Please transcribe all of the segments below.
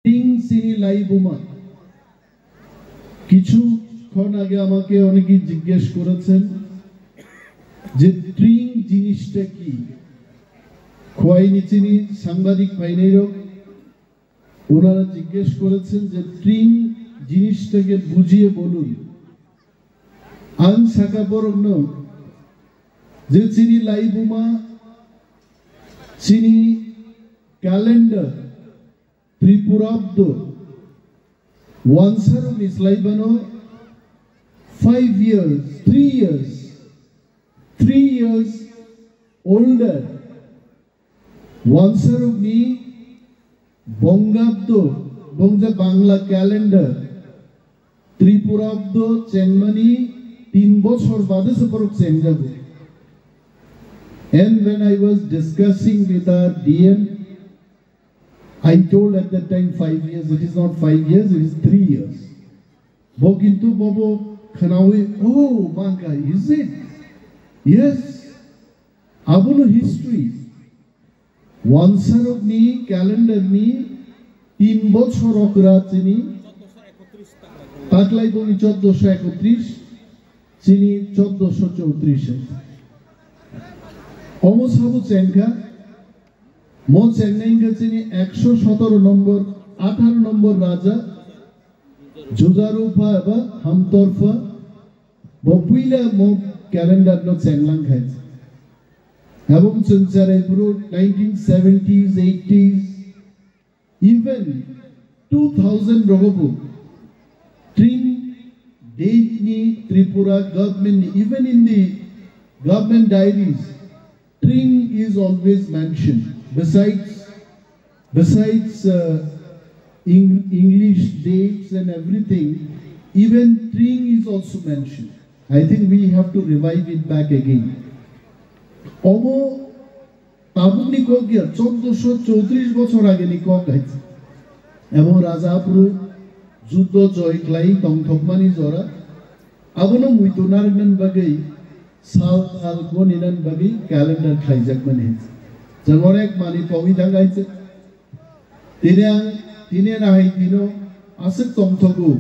টিং চিনি লাই বোমা কিছুক্ষণ আগে আমাকে অনেকেই জিজ্ঞেস করেছেন যে ট্রিং জিনিসটা কি খোয়াইনি চিনি সাংবাদিক ভাইনেরও ওনারা জিজ্ঞেস করেছেন যে ট্রিং জিনিসটাকে বুঝিয়ে বলুন আং সাকা বরং যে চিনি লাই বোমা চিনি ক্যালেন্ডার ত্রিপুরাব্দ ওয়ানসারুম ইসলাইবানো 5 years 3 years older ওয়ানসারুম নি বঙ্গাব্দ বংজা বাংলা ক্যালেন্ডার ত্রিপুরাব্দ চেংমানি 3 বছর বাদে সপরক চেংজাবে and when I was discussing with our DM I told at that time 5 years. It is not 5 years, it is 3 years. Bogintu Bobo Khanawi, oh Manga, is it? Yes. Abuno history. One sar of me, calendar me, 3 বছর অকরাত চিনি তাকলাই বনি 1431 চিনি 1434 অমসাবু চেঙ্কা মো চেঙ্গাইঙ্গা চিনি 117 নম্বর 18 নম্বর রাজা জুজারুফা বা হামতরফা বপুইলা মো calendar no চেংলাং খাইছে এবং চঞ্চারে পুরো 1970s 80s even 2000 রগবু ট্রিং date ni Tripura government even in the government diaries Tring is always mentioned. Besides English dates and everything, even Tring is also mentioned. I think we have to revive it back again. Omo tabuni kogia 1434 বছর আগে নি cock গাইছে এবং রাজাপুর যুদ্ধ জয়ক্লাই তংথকমানি জরা আবনো মুইতোনারগন বাগৈ সাল আল গনিনান বাগি ক্যালেন্ডার খাইজাক মানে জঙ্গর এক মানি পমি থাকাইছে তিনে নাহাই তিনো আছে তমথগু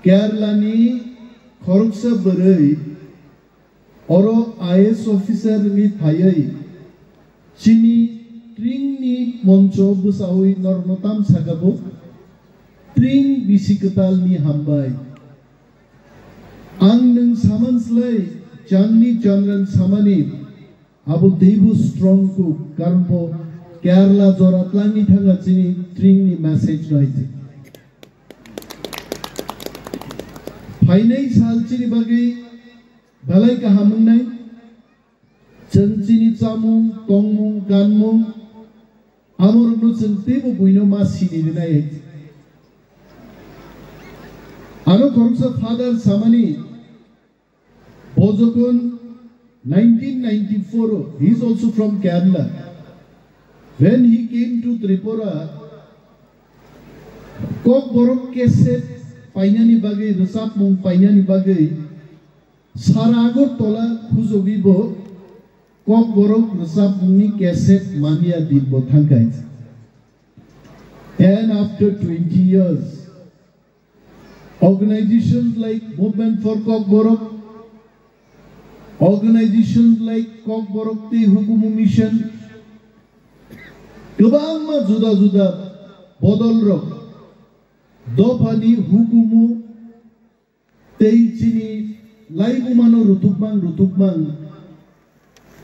কেরালানি খরকসা বরৈ অর আইএস অফিসার নি থাই চিনি ট্রিং নি মঞ্চ বুসাউই নরনতাম সাগাবো ট্রিং বিসিকতাল নি হামবাই আং নং সামানসলাই Changni Chandran Samani Abu Devu strong ku karbo Kerala Zoratlangi Thanga Chini Tring ni message noise. Painai Sal Chini Bagi Balai Kahamunai Chanchini Chamung Tongmung Ganmung Amor Nusan Tebu Buino Masini Dinai Ano Korsa Father Samani Bozokun 1994 he is also from Kerala when he came to Tripura Kok Borok Keset Painani Bagai Rasap Mung Painani Bagai Sarago Tola Kuzovibo Kok Borok Rasap Mungi Keset Mania Dibbo Thankais and after 20 years organizations like Movement for Kok Borok organizations like Kok Borok Te Hukumu Mission Gobang ma juda juda bodol rok dofani hukumu tei chini laibu mano rutukbang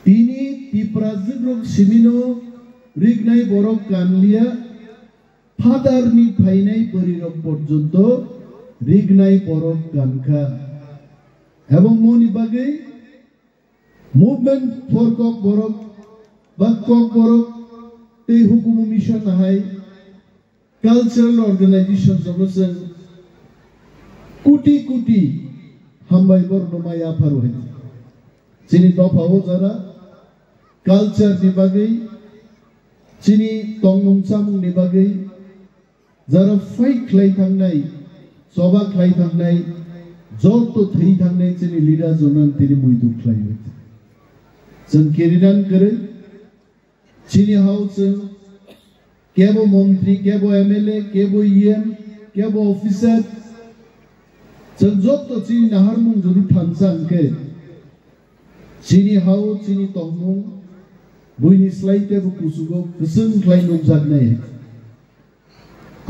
tini tiprazig rok simino rignai borok kanlia father ni phainai bori rok porjonto rignai borok kankha ebong moni bagai Movement for Kok Borok, but Kok Borok, Te Hukumu Mission Hai, cultural organizations of Russian, Kuti, Hambai Bornomaya Paruhe. Chini Topa Ozara, culture Nibagay, Chini Tongmung Samung Nibagay, Zara fight Klaitangnai, Soba Klaitangnai, Zorto Tritangnai, Chini leaders on Tirimuidu Klaiwit. San Kirinan Kare, Chini House, কেবো মন্ত্রী কেবো MLA কেবো EM কেবো officer जों जत चिनि नाहारमुं जुदि थांसांके चिनि हाव चिनि तंमुं बुइनि स्लाइटेबो कुसुगो गोसों ख्लाय नुजागनाय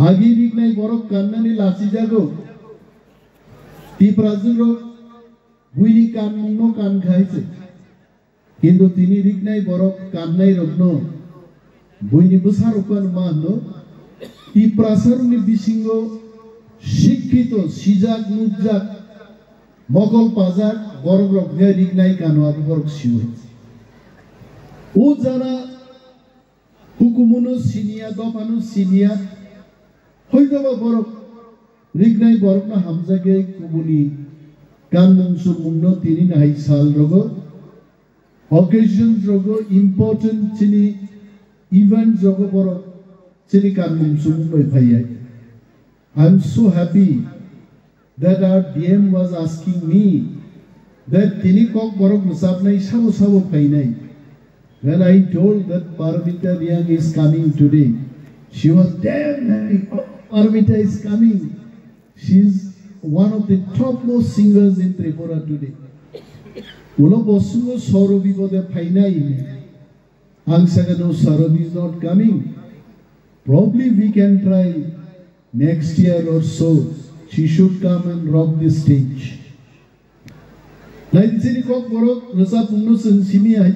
आगि रिगनाय बरफ काननानै लासिजागौ तिप्राजुरो बुइनि कानमुंनो कानखायसे किन्तु तिनि रिगनाय बरफ काननाय रगनो बुइनि बोसारकान मानो तिप्रासारुनि बिसिंगो शिक्षित सिजाक नुजाक मगल पाजाक बरफ रगनाय रिगनाय कानवाबो बरफ सिउ ओ जाना हुकुमुनो सिनिया दफानो सिनिया हयतोबा बरफ रिगनाय बरफना हामजागे कुमुनि कानमुं सुमुंनो तिनि नाय साल रगो occasions रगो important चिनि events रगो बरफ चिनि कानमुं सुमुं बैफायै I'm so happy that our DM was asking me that tini kok borok musabnai sabo painai. When I told that Paramita Riang is coming today, she was damn happy. Paramita is coming. She's one of the topmost singers in Tripura today. Ulo bosungo Sorobi bode painai. Angsagano Sorobi is not coming. Probably we can try. Next year or so, she should come and rock the stage. Naisini kok borok rasa pungno sensimi ay.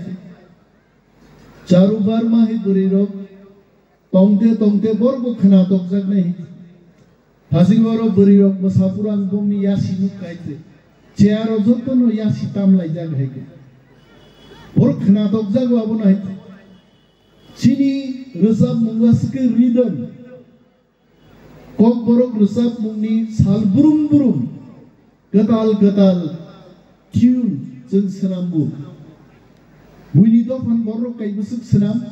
Charubar mahi burirok tongte borbo khana tokjak nahi. Thasingoro burirok masapurang bongni yasi nuk kaite. Chair ojoto no yasi tam laijak haike. Borok khana tokjak abo nahi. Chini rasa mungaske rhythm. Kok borok resap mungni sal burum gatal tune jeng senambu buini dofan borok kai busuk senam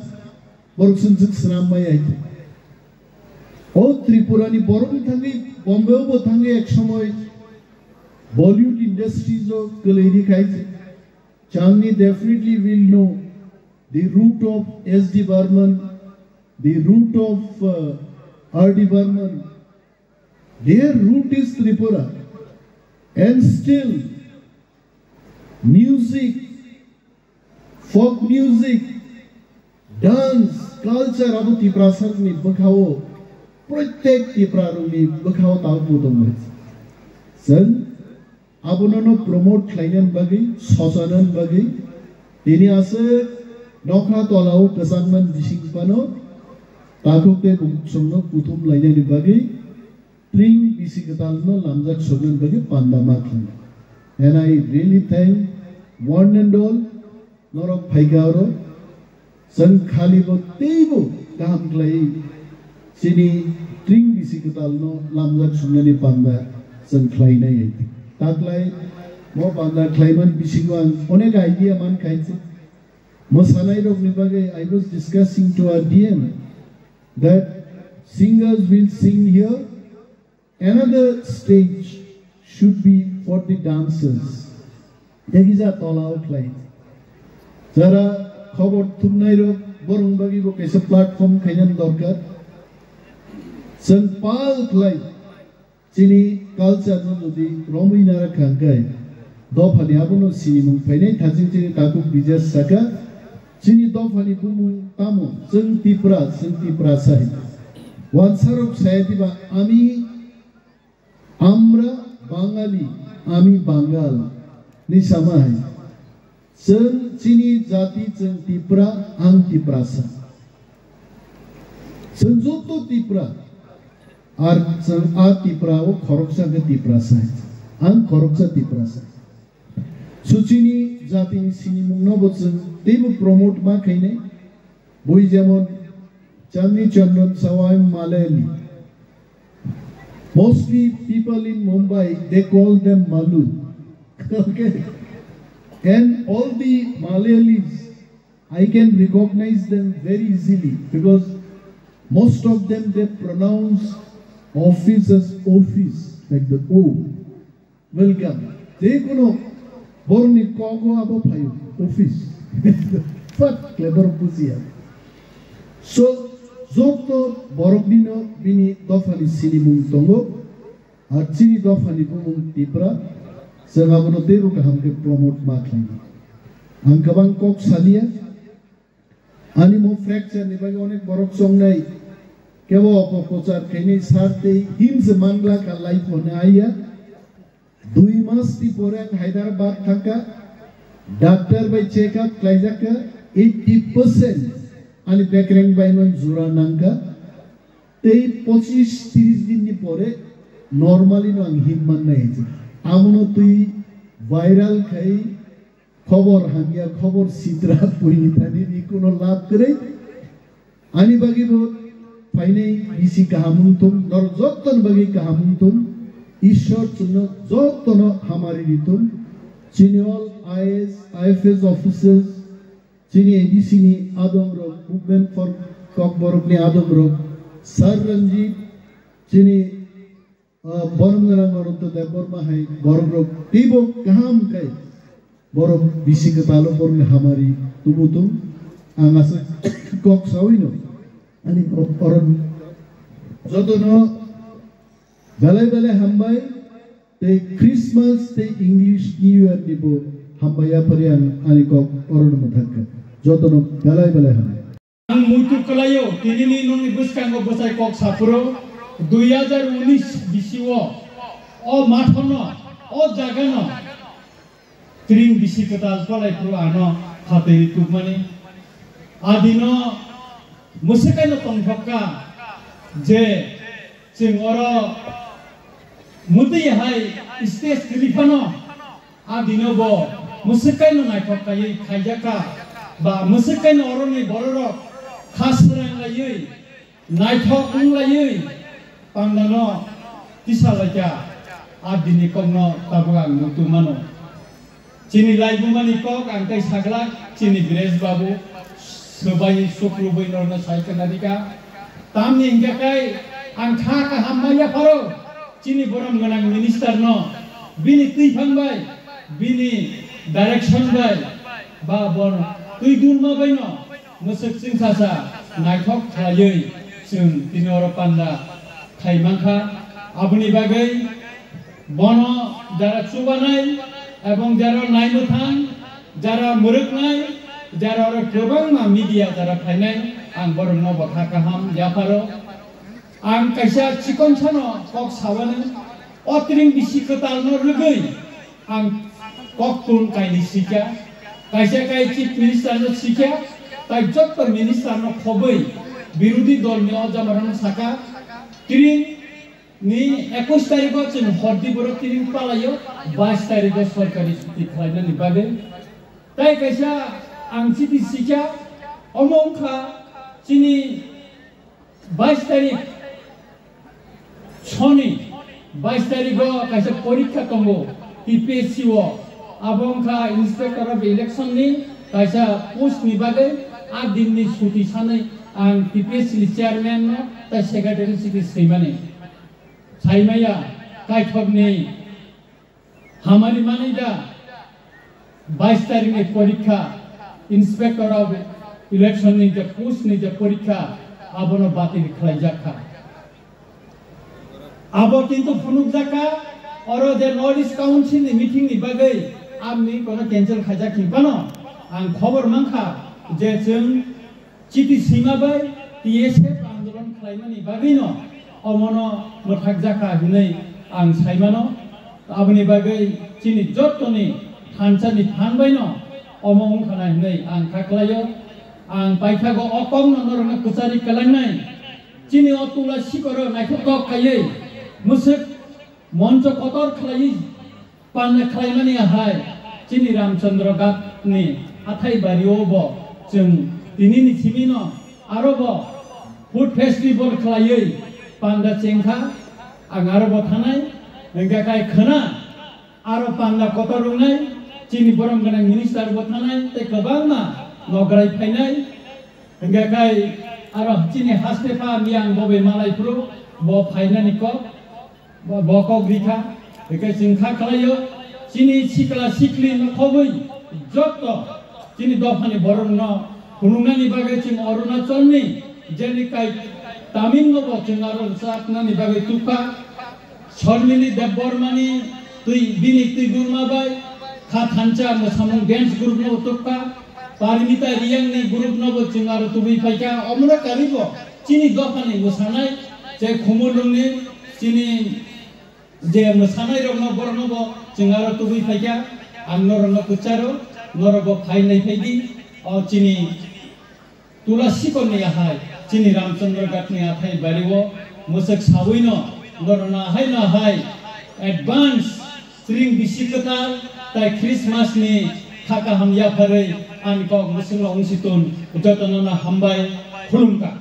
borok sunjuk senam mayai o Tripura ni borok thangi Bombay bo thangi ek somoy Bollywood industries o kaleiri khaise Chandni definitely will know the root of SD Burman, the root of R.D. Burman. Their root is Tripura, and still music, folk music, dance, culture abu Tiprasar ni bakhao, प्रत्येक Tipraruni bakhao tau putong. Sen abu nono promote klainan bagi, sosanan bagi, ini ase nokha tolau kesanman bising pano, takukte bungsongno putum lainani bagi. Tring bisikatalno lamjak sogan bagi pandamaklan. And I really thank one and all norok phaigaro san khalibo teibo kaham klai sini tring bisikatalno lamjak sogani panda san khlai nai taklai mo panda khlaiman bisingwan onek idea man khaise mo sanai rok ni bage I was discussing to our DM that singers will sing here. Another stage should be for the dancers. There is a tall line. Jara khobor thumnairo borong bagi bo kaisa platform khainan dorkar. Sang pal khlai chini culture no jodi rominara khangkai dofani abono sini mung phainai thajing chini taku bijas saka chini dofani bumu tamo jeng tipra sai wansarok sayatiba ami Amra Bangali, Ami Bangal, ni sama hai. Jeng chini jati jeng Tipra, ang Tiprasa. Jeng joto Tipra, ar jeng a Tipra o khoroksa ke Tiprasa hai. Ang khoroksa Tiprasa. Suchini jati ni sini mungno bo jeng tebo promote ma khaine. Boi jemon Chandni Chandran Sawai Malayali. Mostly people in Mumbai, they call them Malu. Okay? And all the Malayalis, I can recognize them very easily because most of them, they pronounce office as office, like the O. Welcome. They know, born in Congo, about office. But clever pussy. So, joto boroknino bini dofani sini mung tongo ar chini dofani mung tipra segabono teru kaham ke promote maklai ang kabang kok salia ani mo fracture ni bagi onek borok song nai kewo opokochar kene sarte himse mangla ka life hone aya 2 mass ti porang Hyderabad thaka doctor by check up klaijaka 80% ani background by non jura nanga tei 25-30 din ni pore normally no ang himman na heje amono tui viral khai khobor hamia khobor sidra puini thani ni kono lab kare ani bagi bo fainai bisi kahamuntum nor jotton bagi kahamuntum ishor chunno jottono hamari ritum chini all IAS IFS officers chini ADC ni adamro movement for kokborok ni adamro sir Ranjit chini boromgarang orto deborma hai boromro tibo kaham kai borom bisi ketalo borne hamari tubutum angasa kok sawino ani oron jotono belai hambai te Christmas te English New Year nibo hambaya parian ani kok oron mathakka jotono belai hambai ang mutu kalayo tinini noni buskango bosai kok sapuro 2019 bisiwo o mathono o jagano tring bisi ketal palai pro ano khateri tukmani adino musikano tongphakka je chingoro muti hai stage telefano adino bo musikano naithokka yei khaijaka ba musikano oroni bororok khasrang layei naithok layei pangdano tisalaka adini kongno tabuang mutu mano chini laibumani kok angkai sagla chini Bires babu sebai sukrubai norna saikanadika tamni inggakai angkha ka hammaya paro chini boram ganang minister no bini tuifang bai bini direction bai ba bon tui dunma bai no musik sing sasa naithok khalayei sung tinoro panda khaimangkha abuni bagai bono jara chubanai এবং যারা নাইমথান যারা মুরুকনাই যারা गोबां media যারা ফাইনাই आं बरं न बथा गाहाम जाफारो आं कायसा चिकन सानो कक सावानो अत्रिं बिसि कतालनो रुगै आं कक तुन कायनि सिका कायसा काय चिफ मिनिस्टारनो सिका ताय जत्त मिनिस्टारनो खबै बिरोधी दलनि अजामारनो साका त्रिं ni 21 tarikho जों हरदि बर तिरिं पालायो 22 tarikho सरकारि छुट्टी खालायनानै बागै ताय कायसा आं चिटि सिका अमंखा चिनि 22 तारिख छनि 22 तारिखो कायसा परीक्षा दंगो टीपीएससी ओ अबंखा इन्सपेक्टर अफ इलेक्शन नि कायसा पोस्ट नि बागै 8 दिननि छुट्टी सानै आं टीपीएससी नि चेयारमैन न ताय सेक्रेटारि चिटि सैमाने साइमाया कायथबनि हामारि मानिदा 22 तारिखनि परीक्षा इन्सपेक्टर अफ इलेक्शन नि जे पोस्ट नि जे परीक्षा आबनो बातिल खालायजाखा आबो किन्तु फुनुकजाका अरो जे नर्थ ईस्ट काउन्सिल नि मिटिं नि बागै आमनि कोनो कैंसिल खाजाखिबानो आं खबर मांखा जे जों चिटि सैमाबाय टीएसएफ आन्दोलन खालायनायनि बागैनो अमनो मोथाक जाखा हिनै आं साइमानो आबनि बागै चिनि जत्तनि थानसानि फानबायनो अमो उनखाना हिनै आं खाख्लायो आं पाइथागो अकम नरनो कुचारि कलांनाय चिनि अतुला सिकरो नायथक खायै मुसुक मंच कतर खालायै पानना खालायनानै हाय चिनि रामचंद्र गातनि हाथाय बारियावबो जों दिनैनि थिमिनो आरोबो फुड फेस्टिवल खालायै पान्दा चेंखा आरो बथानाय नंगाकाय खना आरो पान्दा कतरुंनाय चिनि बरम गनां मिनिस्टार बथानाय ते गोबांना नगराय फायनाय नंगाकाय आरो चिनि हास्तेफा मियां बबे मालायफ्रु ब फायनानि क ब कग्रिखा बेके चिंखा खालायो चिनि सिकला सिकलि नखबै जत्त चिनि दफानि बरम न खुनुंनानि बागै चिन अरुणाचलनि जेनिकाय तामिलनो बचंगारो साकना नि बागै तुका शर्मिली देबबर्मानी तुई बिनि तुई गुरमाबाय खा थांचा मोसामं डांस ग्रुप नो तुका पारमिता रियांग नि ग्रुप नो बचंगारो तुबि फाइका अमरा कारिबो चिनी दफानि मोसानाय जे खुमुलुंनि चिनी जे मोसानाय रंनो बरनोबो चंगारो तुबि फाइका आंनो रंनो कुचारो नरबो फाइनाय फाइदि अ चिनी तुलसी को नहीं आहाय चिनी रामचंद्र घाट नहीं आहाय बारिवो मुसक सावैनो नरना हाय ना हाय एडवांस स्ट्रिंग बिसिकताल ताई क्रिसमस नि थाका हमया फरे आनको मुसंग लंसितुन जतनना हमबाय खुलुमका।